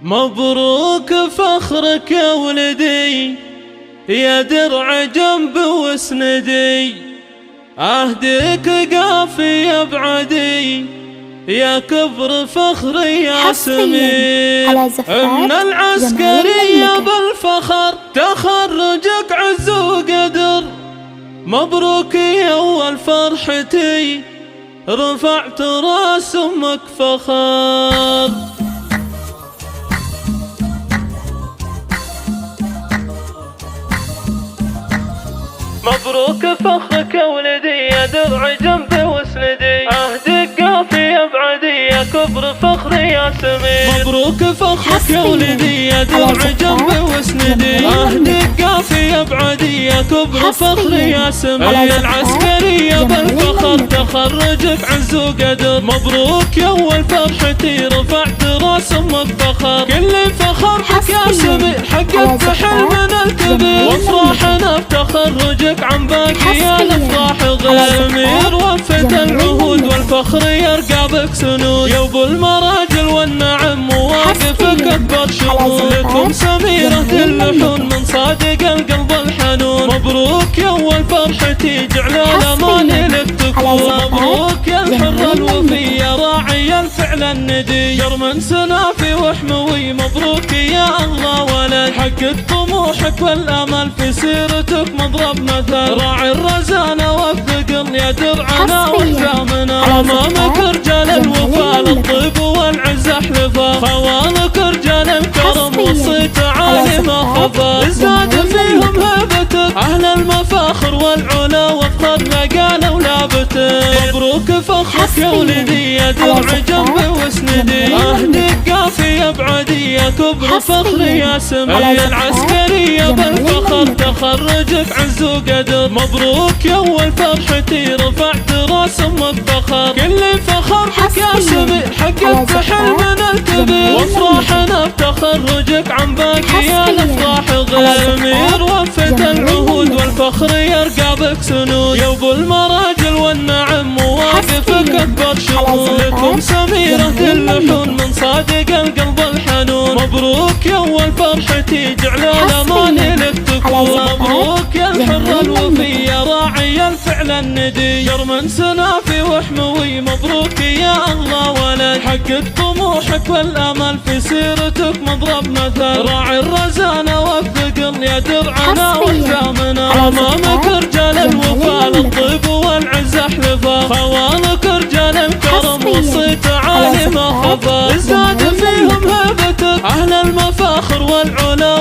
مبروك فخرك يا ولدي، يا درع جنب واسندي، عهدك قافي يا بعدي، يا كبر فخري يا سمي. من العسكرية بالفخر تخرجك عز وقدر، مبروك يا أول فرحتي، رفعت راس أمك فخر. مبروك فخرك يا ولدي، يا درع جنبي واسندي، عهدك قافي يا بعدي، يا كبر فخري يا سمي. مبروك فخرك يا ولدي، يا درع جنبي واسندي، عهدك قافي يا بعدي، يا كبر فخري يا سمي. العسكرية بالفخر تخرجك عز وقدر، مبروك يا اول فرحتي، رفعت راس امك فخر. كل فخر بك يا سمي، حققت حلمنا الكبير، وافراحنا بتخرجك عن باقي الافراح غير. سمير وفت العهود والفخر يرقى بك سنود، يا ابو المراجل والنعم مواقفك اكبر شهود. لكم سميرة اللحون من صادق القلب الحنون، مبروك يا اول فرحتي، جعل الامان لك تكون. مبروك يا الحر الوفي، يا راعي الفعل الندي، جرم سنافي وحموي، مبروك يا الله ولد. حقق طموحك والامل في سيرتك مضرب مثل، راعي الرزانة والثقل يا درعنا وحجامنا. امامك رجال الوفا للطيب والعز احلفا، خوانك رجال الكرم والصيت عالي ما خفا. ازداد فيهم هيبتك اهل المفاخر والعلا، وافخرنا قالوا لابتك. مبروك فخرك يا ولدي، يا درع جنبي واسندي، عهدك قافي يا بعدي، يا كبر فخري يا سمي. العسكرية بالفخر تخرجك عز وقدر، مبروك يا اول فرحتي، رفعت راس امك فخر. كل فخر بك يا سمي، حققت حلمنا الكبير، وافراحنا بتخرجك عن باقي الافراح غير. سمير وفت العهود والفخر يرقى بك سنود، يا ابو المراجل والنعم مواقفك اكبر شهود. لكم سميرة اللحون من صادق القلب الحنون، مبروك يا اول فرحتي، جعل الامان لك تكون. مبروك يا الحر الوفي، يا راعي الفعل الندي، جرم سنافي وحموي، مبروك يا الله ولد. حقق طموحك والامل في سيرتك مضرب مثل، راعي الرزانة والثقل يا درعنا وحجامنا. امامك رجال الوفا للطيب والعز احلفا، خوانك رجال الكرم والصيت عالي ما خفا. ازداد فيهم هيبتك اهل المفاخر والعلا،